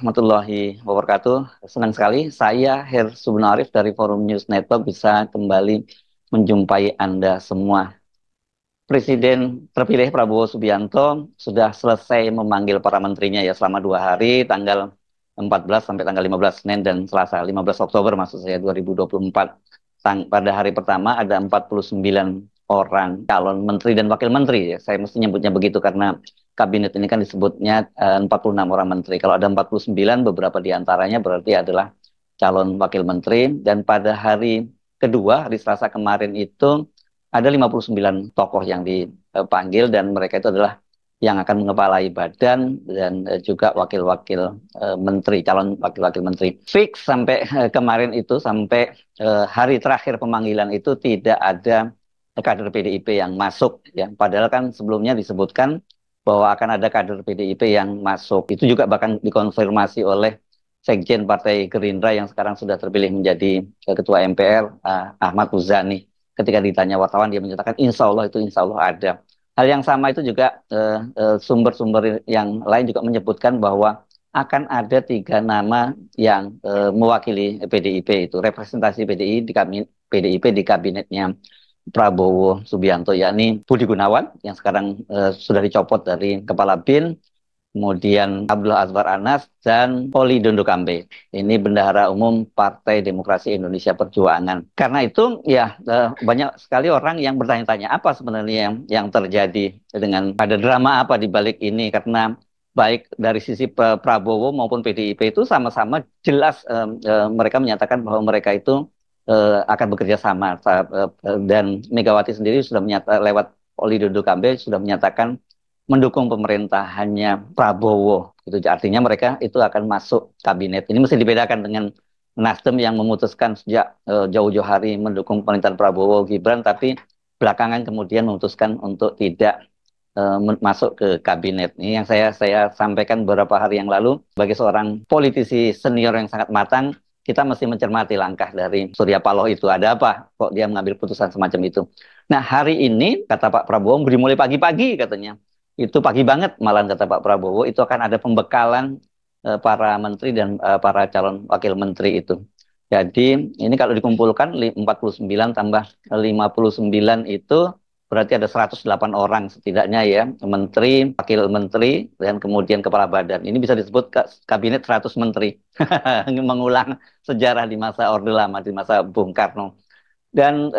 warahmatullahi wabarakatuh. Senang sekali saya Her Subnarif dari Forum News Network bisa kembali menjumpai Anda semua. Presiden terpilih Prabowo Subianto sudah selesai memanggil para menterinya ya selama 2 hari, tanggal 14 sampai tanggal 15 Senin dan Selasa, 15 Oktober maksud saya 2024. Pada hari pertama ada 49 orang calon menteri dan wakil menteri ya. Saya mesti nyebutnya begitu karena kabinet ini kan disebutnya 46 orang menteri. Kalau ada 49, beberapa di antaranya berarti adalah calon wakil menteri. Dan pada hari kedua, hari Selasa kemarin itu ada 59 tokoh yang dipanggil dan mereka itu adalah yang akan mengepalai badan dan juga wakil-wakil menteri, calon wakil-wakil menteri. Fix sampai kemarin itu, sampai hari terakhir pemanggilan itu tidak ada kader PDIP yang masuk ya. Padahal kan sebelumnya disebutkan bahwa akan ada kader PDIP yang masuk. Itu juga bahkan dikonfirmasi oleh Sekjen Partai Gerindra yang sekarang sudah terpilih menjadi Ketua MPR, Ahmad Muzani. Ketika ditanya wartawan, dia menyatakan insya Allah itu insya Allah ada. Hal yang sama itu juga sumber-sumber yang lain juga menyebutkan bahwa akan ada 3 nama yang mewakili PDIP itu, representasi PDIP di kabinetnya Prabowo Subianto, yakni Budi Gunawan yang sekarang sudah dicopot dari Kepala BIN, kemudian Abdullah Azwar Anas dan Oli Dondo Kambe. Ini Bendahara Umum Partai Demokrasi Indonesia Perjuangan. Karena itu ya banyak sekali orang yang bertanya-tanya apa sebenarnya yang terjadi dengan ada drama apa di balik ini, karena baik dari sisi Prabowo maupun PDIP itu sama-sama jelas mereka menyatakan bahwa mereka itu akan bekerja sama, dan Megawati sendiri sudah lewat Oli Dondo Kambe sudah menyatakan mendukung pemerintahannya Prabowo. Itu artinya mereka itu akan masuk kabinet. Ini mesti dibedakan dengan Nasdem yang memutuskan sejak jauh-jauh hari mendukung pemerintahan Prabowo Gibran, tapi belakangan kemudian memutuskan untuk tidak masuk ke kabinet. Ini yang saya sampaikan beberapa hari yang lalu. Sebagai seorang politisi senior yang sangat matang, kita mesti mencermati langkah dari Surya Paloh itu. Ada apa kok dia mengambil putusan semacam itu? Nah, hari ini kata Pak Prabowo dimulai pagi-pagi katanya. Itu pagi banget malah kata Pak Prabowo, itu akan ada pembekalan para menteri dan para calon wakil menteri itu. Jadi ini kalau dikumpulkan 49 tambah 59 itu berarti ada 108 orang setidaknya ya, menteri, wakil menteri, dan kemudian kepala badan. Ini bisa disebut kabinet 100 menteri. Mengulang sejarah di masa Orde Lama, di masa Bung Karno. Dan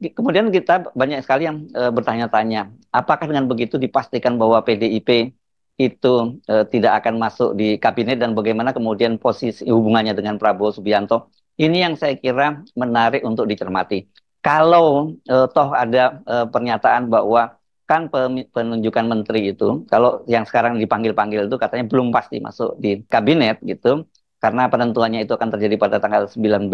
kemudian kita banyak sekali yang bertanya-tanya, apakah dengan begitu dipastikan bahwa PDIP itu tidak akan masuk di kabinet, dan bagaimana kemudian posisi hubungannya dengan Prabowo Subianto? Ini yang saya kira menarik untuk dicermati. Kalau toh ada pernyataan bahwa kan penunjukan menteri itu, kalau yang sekarang dipanggil-panggil itu katanya belum pasti masuk di kabinet gitu, karena penentuannya itu akan terjadi pada tanggal 19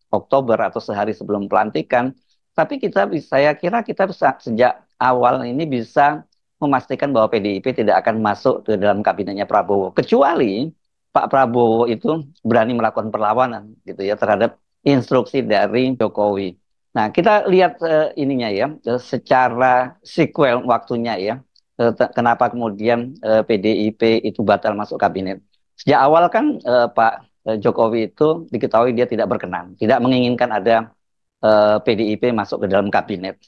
Oktober atau sehari sebelum pelantikan. Tapi saya kira kita bisa sejak awal ini bisa memastikan bahwa PDIP tidak akan masuk ke dalam kabinetnya Prabowo, kecuali Pak Prabowo itu berani melakukan perlawanan gitu ya terhadap instruksi dari Jokowi. Nah, kita lihat ininya ya, secara sequel waktunya ya, kenapa kemudian PDIP itu batal masuk kabinet. Sejak awal kan Pak Jokowi itu diketahui dia tidak berkenan, tidak menginginkan ada PDIP masuk ke dalam kabinet.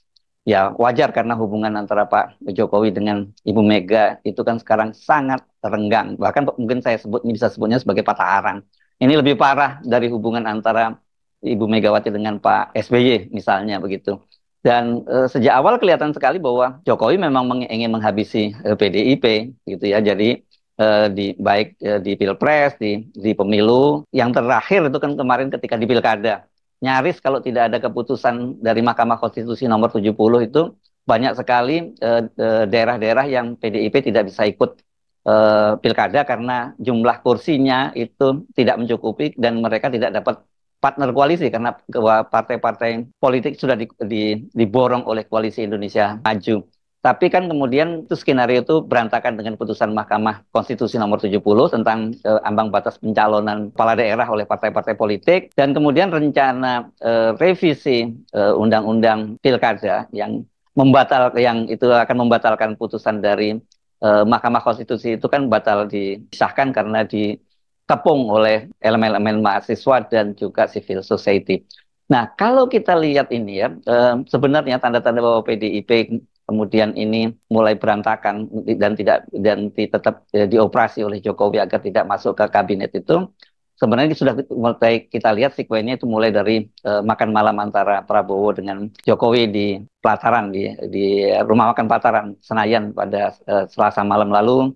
Ya wajar karena hubungan antara Pak Jokowi dengan Ibu Mega itu kan sekarang sangat renggang. Bahkan mungkin saya bisa sebutnya sebagai patah arang. Ini lebih parah dari hubungan antara Ibu Megawati dengan Pak SBY misalnya begitu. Dan sejak awal kelihatan sekali bahwa Jokowi memang ingin menghabisi PDIP gitu ya. Jadi baik di Pilpres, di pemilu yang terakhir itu kan kemarin ketika di Pilkada, nyaris kalau tidak ada keputusan dari Mahkamah Konstitusi nomor 70 itu banyak sekali daerah-daerah yang PDIP tidak bisa ikut Pilkada karena jumlah kursinya itu tidak mencukupi dan mereka tidak dapat partner koalisi karena partai-partai politik sudah diborong oleh Koalisi Indonesia Maju. Tapi kan kemudian itu skenario itu berantakan dengan putusan Mahkamah Konstitusi nomor 70 tentang ambang batas pencalonan kepala daerah oleh partai-partai politik, dan kemudian rencana revisi undang-undang pilkada yang itu akan membatalkan putusan dari Mahkamah Konstitusi itu kan batal disahkan karena dikepung oleh elemen-elemen mahasiswa dan juga civil society. Nah, kalau kita lihat ini ya, sebenarnya tanda-tanda bahwa PDIP kemudian ini mulai berantakan tetap dioperasi oleh Jokowi agar tidak masuk ke kabinet itu, sebenarnya sudah mulai kita lihat sekuennya itu mulai dari makan malam antara Prabowo dengan Jokowi di Pelataran di rumah makan Pelataran Senayan pada Selasa malam lalu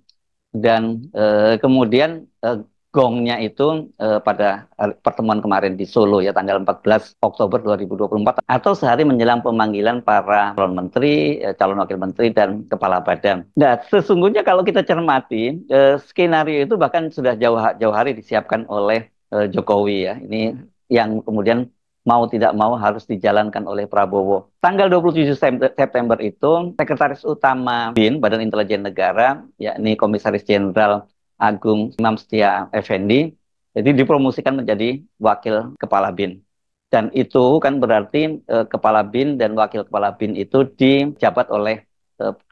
dan kemudian gongnya itu pada pertemuan kemarin di Solo ya tanggal 14 Oktober 2024 atau sehari menjelang pemanggilan para calon menteri, calon wakil menteri dan kepala badan. Nah, sesungguhnya kalau kita cermati skenario itu bahkan sudah jauh hari disiapkan oleh Jokowi ya. Ini yang kemudian mau tidak mau harus dijalankan oleh Prabowo. Tanggal 27 September itu, Sekretaris Utama BIN, Badan Intelijen Negara, yakni Komisaris Jenderal Agung Imam Setia Effendi, jadi dipromosikan menjadi Wakil Kepala BIN. Dan itu kan berarti Kepala BIN dan Wakil Kepala BIN itu dijabat oleh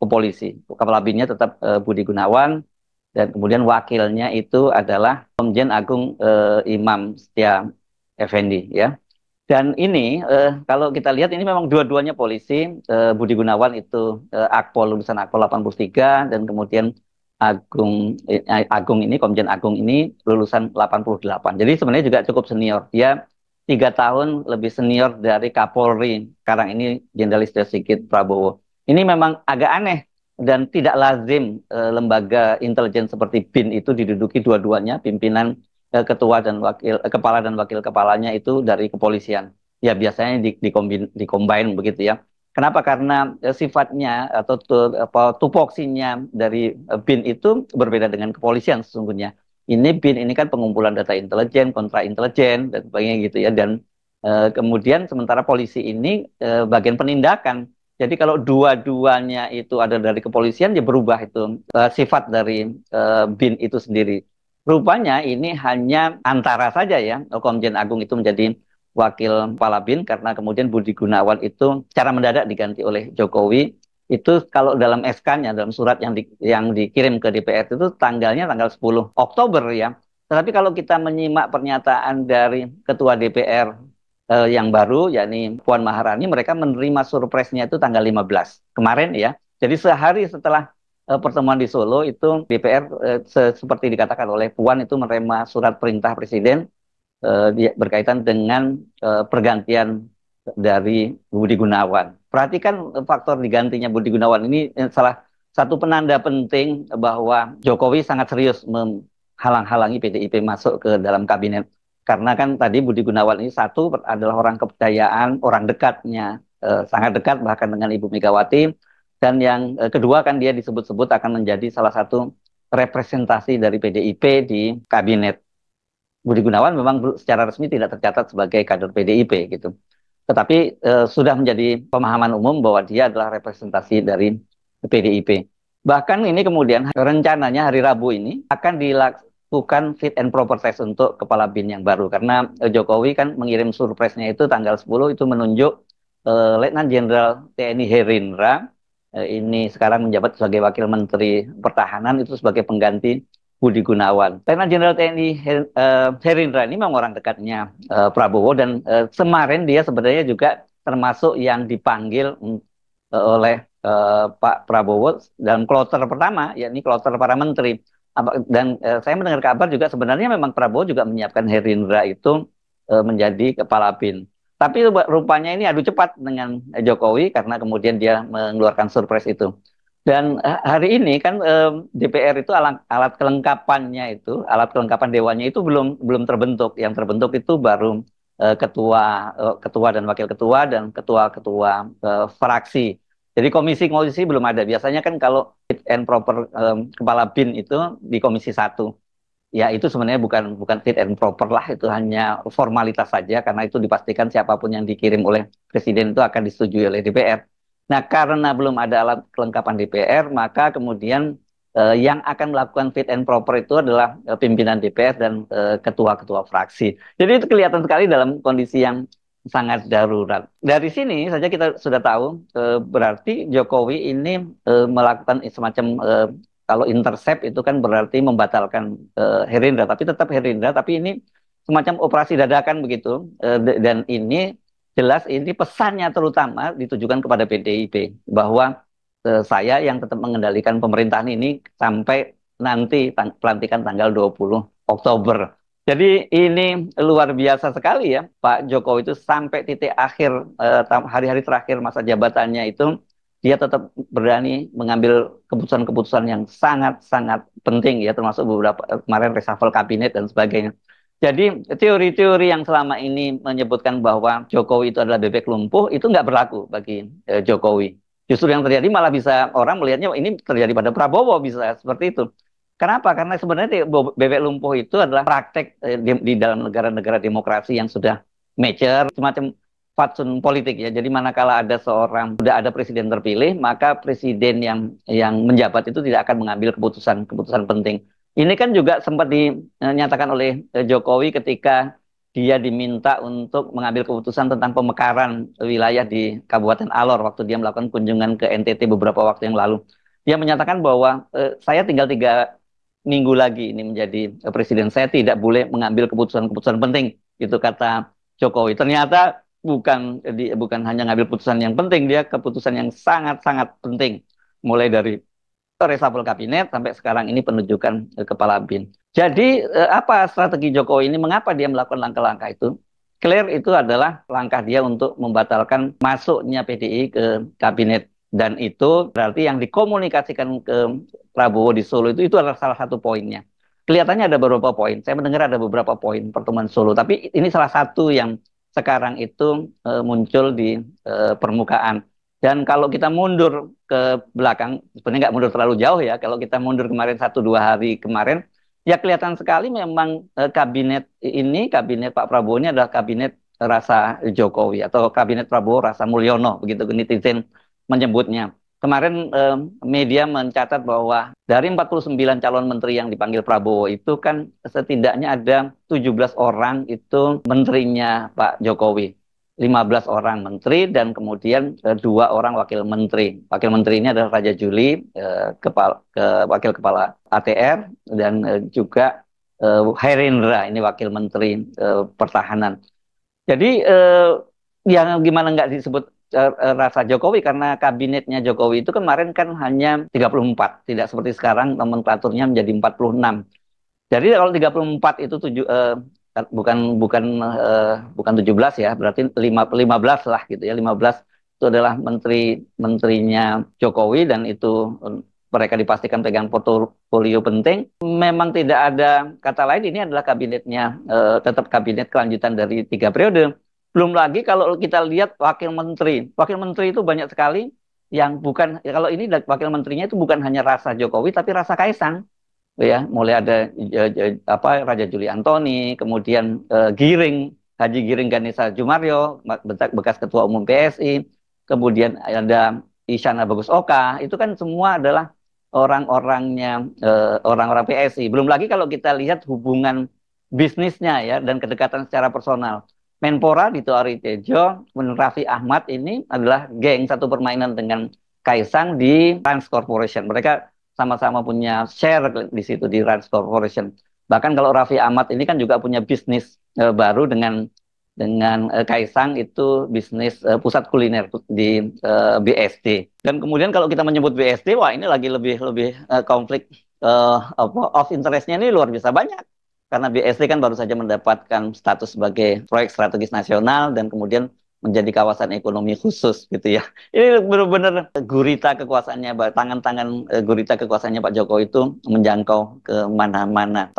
polisi. Kepala BIN-nya tetap Budi Gunawan, dan kemudian wakilnya itu adalah Komjen Agung Imam Setia Effendi ya. Dan ini kalau kita lihat ini memang dua-duanya polisi. Budi Gunawan itu Akpol lulusan Akpol 83 dan kemudian Agung ini Komjen Agung ini lulusan 88. Jadi sebenarnya juga cukup senior. Dia 3 tahun lebih senior dari Kapolri. Sekarang ini Jenderal Listio Sigit Prabowo. Ini memang agak aneh dan tidak lazim lembaga intelijen seperti BIN itu diduduki dua-duanya pimpinan ketua dan wakil kepala dan wakil kepalanya itu dari kepolisian. Ya biasanya dikombin begitu ya. Kenapa? Karena sifatnya atau tupoksinya dari BIN itu berbeda dengan kepolisian sesungguhnya. Ini BIN ini kan pengumpulan data intelijen, kontra intelijen dan sebagainya gitu ya. Dan kemudian sementara polisi ini bagian penindakan. Jadi kalau dua-duanya itu ada dari kepolisian, ya berubah itu sifat dari BIN itu sendiri. Rupanya ini hanya antara saja ya, Komjen Agung itu menjadi wakil kepala BIN karena kemudian Budi Gunawan itu secara mendadak diganti oleh Jokowi. Itu kalau dalam SK-nya, dalam surat yang dikirim ke DPR itu tanggalnya tanggal 10 Oktober ya. Tetapi kalau kita menyimak pernyataan dari Ketua DPR yang baru, yakni Puan Maharani, mereka menerima surprise-nya itu tanggal 15 kemarin ya. Jadi sehari setelah pertemuan di Solo itu DPR seperti dikatakan oleh Puan itu menerima surat perintah Presiden berkaitan dengan pergantian dari Budi Gunawan. Perhatikan faktor digantinya Budi Gunawan ini salah satu penanda penting bahwa Jokowi sangat serius menghalang-halangi PDIP masuk ke dalam kabinet. Karena kan tadi Budi Gunawan ini satu adalah orang kepercayaan, orang dekatnya, sangat dekat bahkan dengan Ibu Megawati. Dan yang kedua kan dia disebut-sebut akan menjadi salah satu representasi dari PDIP di kabinet. Budi Gunawan memang secara resmi tidak tercatat sebagai kader PDIP gitu. Tetapi sudah menjadi pemahaman umum bahwa dia adalah representasi dari PDIP. Bahkan ini kemudian rencananya hari Rabu ini akan dilakukan fit and proper test untuk kepala BIN yang baru. Karena Jokowi kan mengirim surprise-nya itu tanggal 10 itu menunjuk Letnan Jenderal TNI Herindra ini sekarang menjabat sebagai Wakil Menteri Pertahanan itu sebagai pengganti Budi Gunawan. Letnan Jenderal TNI Herindra ini memang orang dekatnya Prabowo dan kemarin dia sebenarnya juga termasuk yang dipanggil oleh Pak Prabowo dalam kloter pertama, yakni kloter para menteri. Dan saya mendengar kabar juga sebenarnya memang Prabowo juga menyiapkan Herindra itu menjadi kepala BIN. Tapi rupanya ini adu cepat dengan Jokowi karena kemudian dia mengeluarkan surprise itu. Dan hari ini kan DPR itu alat kelengkapannya itu, alat kelengkapan dewannya itu belum terbentuk. Yang terbentuk itu baru ketua dan wakil ketua dan ketua-ketua fraksi. Jadi komisi-komisi belum ada. Biasanya kan kalau fit and proper kepala BIN itu di komisi 1. Ya itu sebenarnya bukan fit and proper lah, itu hanya formalitas saja karena itu dipastikan siapapun yang dikirim oleh presiden itu akan disetujui oleh DPR. Nah, karena belum ada alat kelengkapan DPR, maka kemudian yang akan melakukan fit and proper itu adalah pimpinan DPR dan ketua-ketua fraksi. Jadi itu kelihatan sekali dalam kondisi yang sangat darurat. Dari sini saja kita sudah tahu berarti Jokowi ini melakukan semacam kalau intercept itu kan berarti membatalkan Herindra, tapi tetap Herindra, tapi ini semacam operasi dadakan begitu. Dan ini jelas ini pesannya terutama ditujukan kepada PDIP bahwa saya yang tetap mengendalikan pemerintahan ini sampai nanti pelantikan tanggal 20 Oktober. Jadi ini luar biasa sekali ya, Pak Jokowi itu sampai titik akhir hari-hari terakhir masa jabatannya itu dia tetap berani mengambil keputusan-keputusan yang sangat-sangat penting ya, termasuk beberapa kemarin reshuffle kabinet dan sebagainya. Jadi teori-teori yang selama ini menyebutkan bahwa Jokowi itu adalah bebek lumpuh itu nggak berlaku bagi Jokowi. Justru yang terjadi malah bisa orang melihatnya ini terjadi pada Prabowo bisa seperti itu. Kenapa? Karena sebenarnya bebek lumpuh itu adalah praktek di dalam negara-negara demokrasi yang sudah mature, semacam fatsun politik ya. Jadi manakala ada sudah ada presiden terpilih, maka presiden yang menjabat itu tidak akan mengambil keputusan-keputusan penting. Ini kan juga sempat dinyatakan oleh Jokowi ketika dia diminta untuk mengambil keputusan tentang pemekaran wilayah di Kabupaten Alor waktu dia melakukan kunjungan ke NTT beberapa waktu yang lalu. Dia menyatakan bahwa saya tinggal 3 minggu lagi ini menjadi presiden, saya tidak boleh mengambil keputusan-keputusan penting, itu kata Jokowi. Ternyata bukan hanya ngambil keputusan yang penting, dia keputusan yang sangat-sangat penting, mulai dari reshuffle kabinet sampai sekarang ini penunjukan kepala BIN. Jadi apa strategi Jokowi ini? Mengapa dia melakukan langkah-langkah itu? Clear itu adalah langkah dia untuk membatalkan masuknya PDI ke kabinet. Dan itu berarti yang dikomunikasikan ke Prabowo di Solo itu adalah salah satu poinnya. Kelihatannya ada beberapa poin. Saya mendengar ada beberapa poin pertemuan Solo. Tapi ini salah satu yang sekarang itu muncul di permukaan. Dan kalau kita mundur ke belakang, sebenarnya nggak mundur terlalu jauh ya. Kalau kita mundur kemarin 1-2 hari kemarin, ya kelihatan sekali memang kabinet Pak Prabowo ini adalah kabinet rasa Jokowi atau kabinet Prabowo rasa Mulyono, begitu netizen menyebutnya. Kemarin media mencatat bahwa dari 49 calon menteri yang dipanggil Prabowo itu kan setidaknya ada 17 orang itu menterinya Pak Jokowi. 15 orang menteri dan kemudian 2 orang wakil menteri. Wakil menteri ini adalah Raja Juli, wakil kepala ATR, dan juga Herindra, ini wakil menteri pertahanan. Jadi yang gimana nggak disebut rasa Jokowi, karena kabinetnya Jokowi itu kemarin kan hanya 34, tidak seperti sekarang nomenklaturnya menjadi 46. Jadi kalau 34 itu bukan 17 ya, berarti 15 lah gitu ya. 15 itu adalah menterinya Jokowi dan itu mereka dipastikan pegang portofolio penting. Memang tidak ada kata lain, ini adalah kabinetnya tetap kabinet kelanjutan dari 3 periode. Belum lagi kalau kita lihat wakil menteri. Wakil menteri itu banyak sekali yang bukan, ya kalau ini wakil menterinya itu bukan hanya rasa Jokowi tapi rasa Kaisang. Ya, mulai ada Raja Juli Antoni, kemudian Haji Giring Ganesa Jumaryo, bekas ketua umum PSI, kemudian ada Isyana Bagus Oka, itu kan semua adalah orang-orang PSI. Belum lagi kalau kita lihat hubungan bisnisnya ya dan kedekatan secara personal. Menpora Dito Aritejo, Raffi Ahmad ini adalah geng satu permainan dengan Kaisang di Trans Corporation. Mereka sama-sama punya share di situ di Rans Corporation. Bahkan kalau Raffi Ahmad ini kan juga punya bisnis baru dengan Kaisang, itu bisnis pusat kuliner di BSD. Dan kemudian kalau kita menyebut BSD, wah ini lagi lebih konflik of interest-nya ini luar biasa banyak. Karena BSD kan baru saja mendapatkan status sebagai proyek strategis nasional dan kemudian menjadi kawasan ekonomi khusus gitu ya. Ini benar-benar gurita kekuasaannya, tangan-tangan gurita kekuasaannya Pak Jokowi itu menjangkau ke mana-mana.